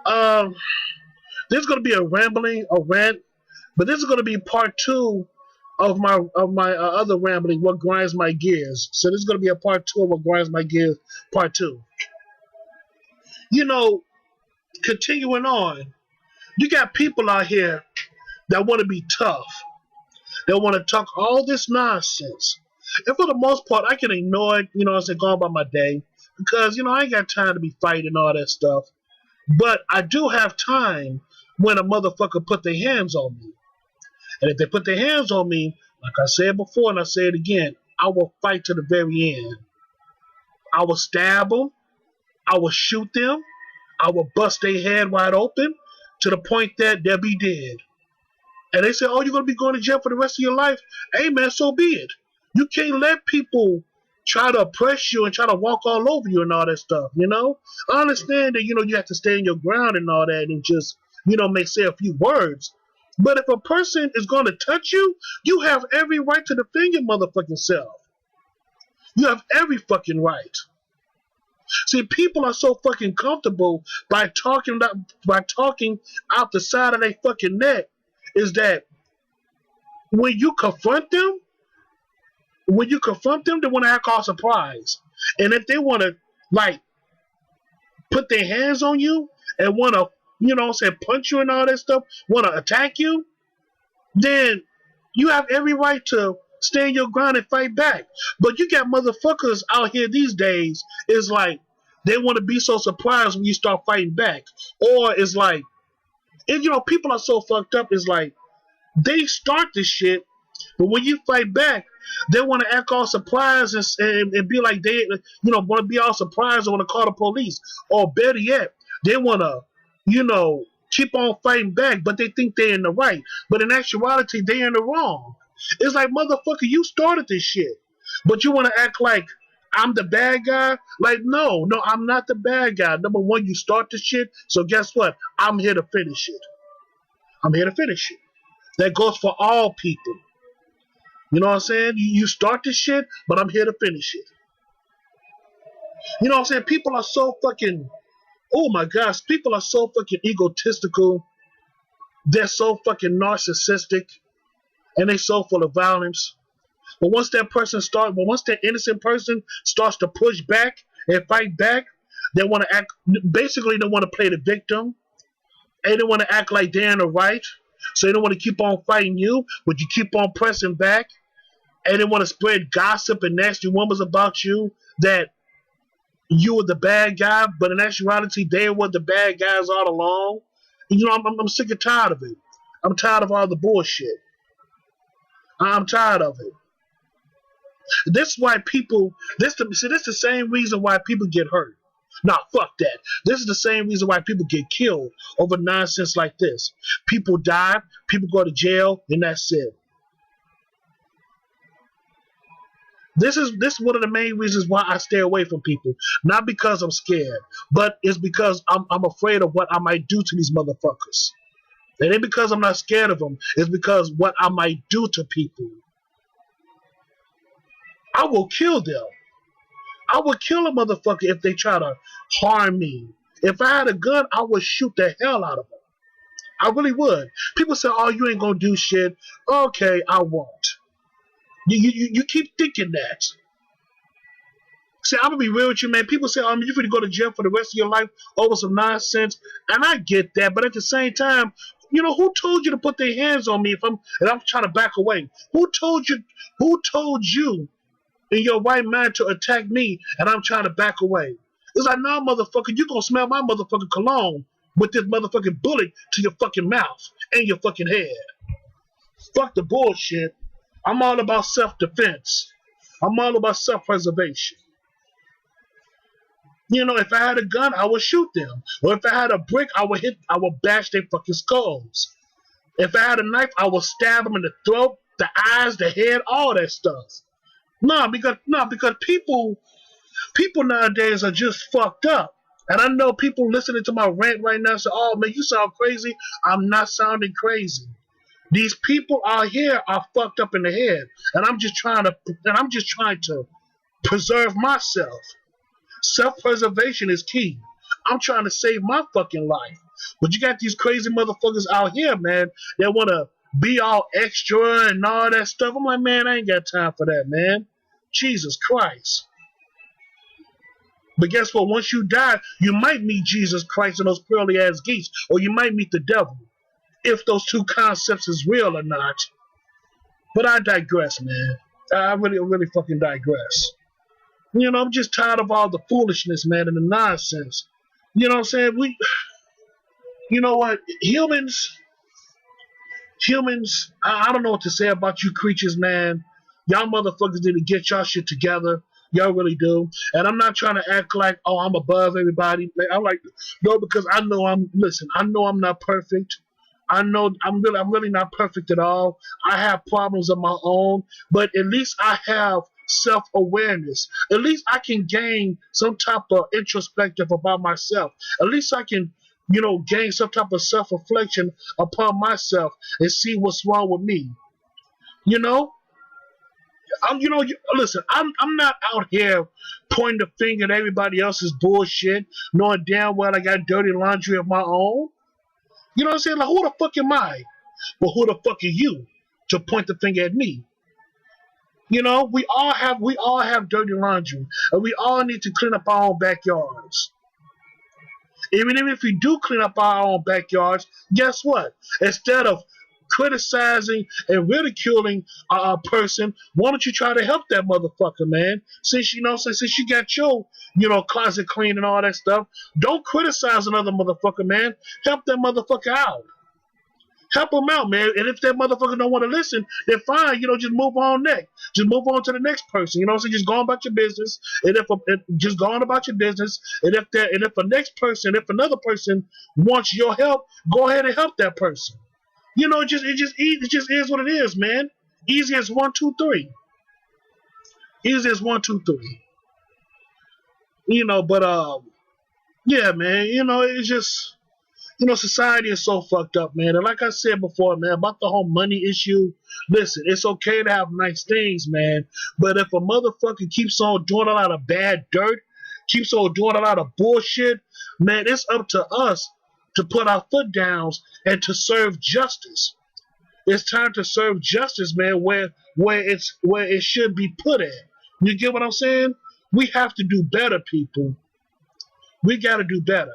Um, this is going to be a rant, but this is going to be part two of my other rambling. What grinds my gears? So this is going to be a part two of what grinds my gears. Part two. You know, continuing on, you got people out here that want to be tough. They want to talk all this nonsense. And for the most part, I can ignore it, as I go about my day. Because, I ain't got time to be fighting all that stuff. But I do have time when a motherfucker put their hands on me. And if they put their hands on me, like I said before and I say it again, I will fight to the very end. I will stab them. I will shoot them. I will bust their head wide open to the point that they'll be dead. And they say, oh, you're going to be going to jail for the rest of your life? Hey, man, so be it. You can't let people try to oppress you and try to walk all over you and all that stuff, I understand that, you have to stand your ground and all that and just, may say a few words. But if a person is going to touch you, you have every right to defend your motherfucking self. You have every fucking right. See, people are so fucking comfortable by talking out the side of their fucking neck is that when you confront them, they want to act all surprised. And if they want to, put their hands on you and want to, punch you and all that stuff, want to attack you, then you have every right to stand your ground and fight back. But you got motherfuckers out here these days, it's like they want to be so surprised when you start fighting back. Or it's like, and people are so fucked up, it's like they start this shit, but when you fight back, they want to act all surprised and be like they, want to be all surprised or want to call the police. Or better yet, they want to, keep on fighting back, but they think they're in the right. But in actuality, they're in the wrong. It's like, motherfucker, you started this shit, but you want to act like I'm the bad guy? Like, no, I'm not the bad guy. Number one, you start the shit, so guess what? I'm here to finish it. I'm here to finish it. That goes for all people. You know what I'm saying? You start this shit, but I'm here to finish it. You know what I'm saying? People are so fucking, oh my gosh, people are so fucking egotistical. They're so fucking narcissistic, and they're so full of violence. But once that innocent person starts to push back and fight back, they want to act, basically they want to play the victim, and they want to act like they're in the right. So they don't want to keep on fighting you, but you keep on pressing back. And they want to spread gossip and nasty rumors about you that you were the bad guy, but in actuality, they were the bad guys all along. And, I'm sick and tired of it. I'm tired of all the bullshit. I'm tired of it. This is why people, this is the same reason why people get hurt. Nah, fuck that. This is the same reason why people get killed over nonsense like this. People die, people go to jail, and that's it. This is one of the main reasons why I stay away from people. Not because I'm scared, but it's because I'm afraid of what I might do to these motherfuckers. It ain't because I'm not scared of them. It's because what I might do to people. I will kill them. I would kill a motherfucker if they try to harm me. If I had a gun, I would shoot the hell out of them. I really would. People say, oh, you ain't gonna do shit. Okay, I won't. You keep thinking that. See, I'm gonna be real with you, man. People say, you're gonna go to jail for the rest of your life over some nonsense. And I get that, but at the same time, who told you to put their hands on me if I'm trying to back away? Who told you in your right mind to attack me and I'm trying to back away? It's like, no, motherfucker, you gonna smell my motherfucking cologne with this motherfucking bullet to your fucking mouth and your fucking head. Fuck the bullshit. I'm all about self-defense. I'm all about self-preservation. If I had a gun, I would shoot them. Or if I had a brick, I would bash their fucking skulls. If I had a knife, I would stab them in the throat, the eyes, the head, all that stuff. Because people nowadays are just fucked up. And I know people listening to my rant right now say, oh man, you sound crazy. I'm not sounding crazy. These people out here are fucked up in the head, and I'm just trying to preserve myself. Self-preservation is key. I'm trying to save my fucking life. But you got these crazy motherfuckers out here, man, that want to be all extra and all that stuff. I'm like, man, I ain't got time for that, man. Jesus Christ. But guess what? Once you die, you might meet Jesus Christ and those pearly ass gates, or you might meet the devil, if those two concepts is real or not. But I digress, man. I really fucking digress. You know, I'm just tired of all the foolishness, man, and the nonsense. You know what I'm saying? You know what? Humans, I don't know what to say about you creatures, man. Y'all motherfuckers need to get y'all shit together. Y'all really do. And I'm not trying to act like, oh, I'm above everybody. I'm like, no, because I know I know I'm not perfect. I know I'm really not perfect at all. I have problems of my own, but at least I have self-awareness. At least I can gain some type of introspective about myself. At least I can, gain some type of self-reflection upon myself and see what's wrong with me. You know, listen, I'm not out here pointing the finger at everybody else's bullshit, knowing damn well I got dirty laundry of my own. You know what I'm saying? Like, who the fuck am I? Well, who the fuck are you to point the finger at me? You know, we all have dirty laundry, and we all need to clean up our own backyards. Even if we do clean up our own backyards, guess what? Instead of criticizing and ridiculing a person, why don't you try to help that motherfucker, man? Since you got your, closet clean and all that stuff, don't criticize another motherfucker, man. Help that motherfucker out. Help them out, man. And if that motherfucker don't want to listen, then fine. Just move on next. Just move on to the next person. You know what I'm saying? Just go on about your business. And just go on about your business. And if another person wants your help, go ahead and help that person. It just is what it is, man. Easy as 1, 2, 3. Easy as 1, 2, 3. But yeah, man. It's just. Society is so fucked up, man. And like I said before, man, about the whole money issue, listen, it's okay to have nice things, man. But if a motherfucker keeps on doing a lot of bad dirt, keeps on doing a lot of bullshit, man, it's up to us to put our foot down and to serve justice. It's time to serve justice, man, where it should be put at. You get what I'm saying? We have to do better, people. We got to do better.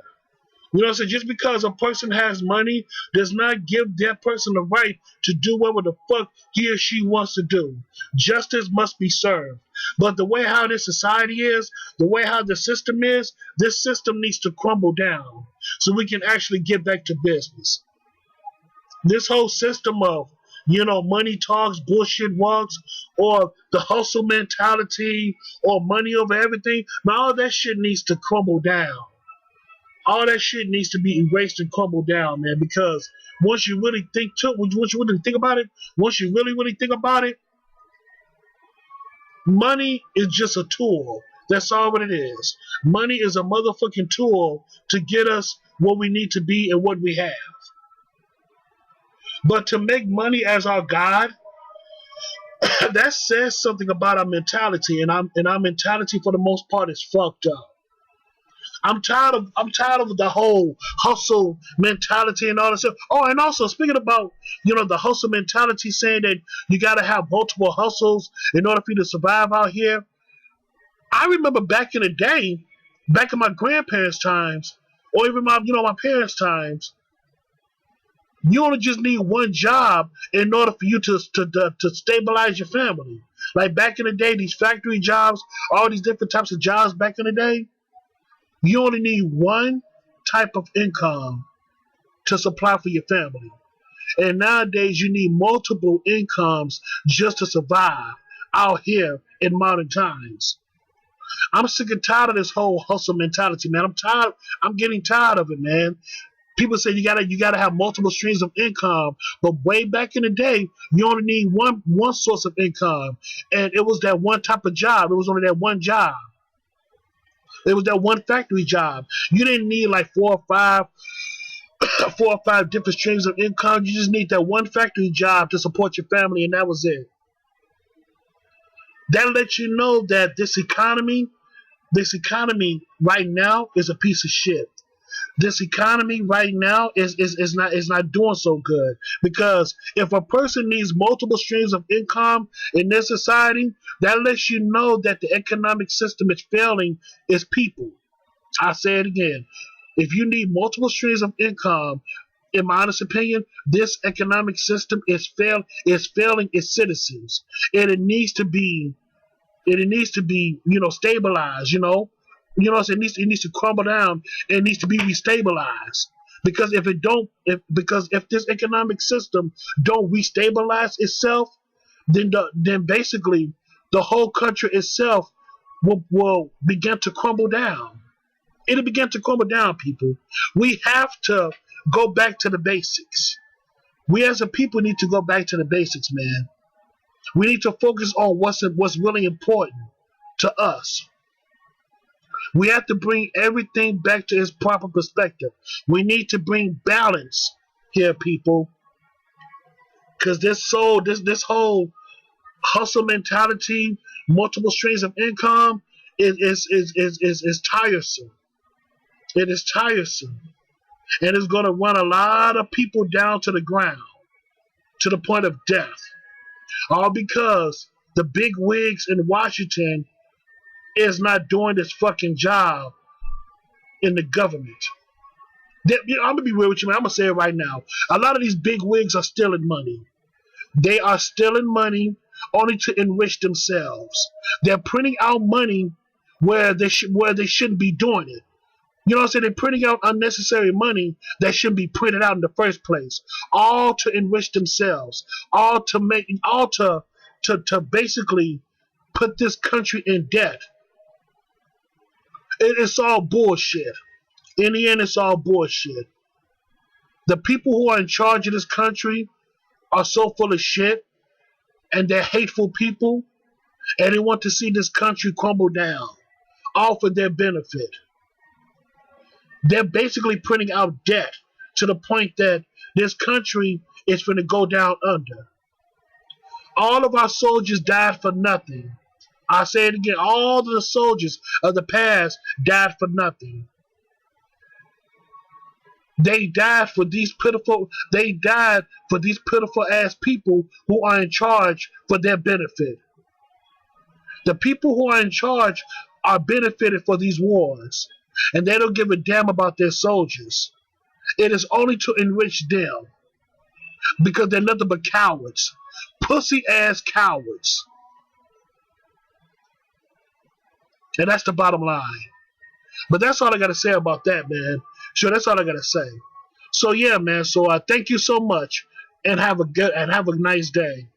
You know what I'm saying? Just because a person has money does not give that person the right to do whatever the fuck he or she wants to do. Justice must be served. But the way how this society is, the way how the system is, this system needs to crumble down so we can actually get back to business. This whole system of, money talks, bullshit walks, or the hustle mentality, or money over everything, man, all that shit needs to crumble down. All that shit needs to be erased and crumbled down, man, because once you really think about it, money is just a tool. That's all what it is. Money is a motherfucking tool to get us what we need to be and what we have. But to make money as our God, that says something about our mentality, and our mentality for the most part is fucked up. I'm tired of the whole hustle mentality and all that stuff. Oh, and also speaking about, the hustle mentality, saying that you gotta have multiple hustles in order for you to survive out here. I remember back in the day, back in my grandparents' times, or even my parents' times, you only just need one job in order for you to stabilize your family. Like back in the day, these factory jobs, all these different types of jobs back in the day, you only need one type of income to supply for your family. And nowadays, you need multiple incomes just to survive out here in modern times. I'm sick and tired of this whole hustle mentality, man. I'm getting tired of it, man. People say you gotta have multiple streams of income, but way back in the day, you only need one source of income, and it was that one type of job. It was only that one job. It was that one factory job. You didn't need like four or five different streams of income. You just need that one factory job to support your family, and that was it. That lets you know that this economy right now is a piece of shit. this economy right now is not doing so good, because if a person needs multiple streams of income in this society, that lets you know that the economic system is failing its people. I say it again. If you need multiple streams of income, in my honest opinion, this economic system is failing its citizens, and it needs to be stabilized. So it needs to crumble down. It needs to be restabilized, because if this economic system don't restabilize itself, then basically the whole country itself will begin to crumble down. It'll begin to crumble down, people. We have to go back to the basics. We as a people need to go back to the basics, man. We need to focus on what's really important to us. We have to bring everything back to its proper perspective. We need to bring balance here, people, because this whole hustle mentality, multiple streams of income, is tiresome. It is tiresome, and it's going to run a lot of people down to the ground, to the point of death, all because the big wigs in Washington is not doing this fucking job in the government. I'm gonna be real with you, man. I'm gonna say it right now. A lot of these big wigs are stealing money. They are stealing money only to enrich themselves. They're printing out money where they shouldn't be doing it. You know what I'm saying? They're printing out unnecessary money that shouldn't be printed out in the first place. All to enrich themselves. All to basically put this country in debt. It's all bullshit. In the end, it's all bullshit. The people who are in charge of this country are so full of shit, and they're hateful people, and they want to see this country crumble down, all for their benefit. They're basically printing out debt to the point that this country is going to go down under. All of our soldiers died for nothing. I say it again, all of the soldiers of the past died for nothing. They died for these pitiful ass people who are in charge for their benefit. The people who are in charge are benefited for these wars, and they don't give a damn about their soldiers. It is only to enrich them, because they're nothing but cowards. Pussy ass cowards. And that's the bottom line. But that's all I gotta say about that, man. Sure, that's all I gotta say. So yeah, man. So thank you so much, and have a nice day.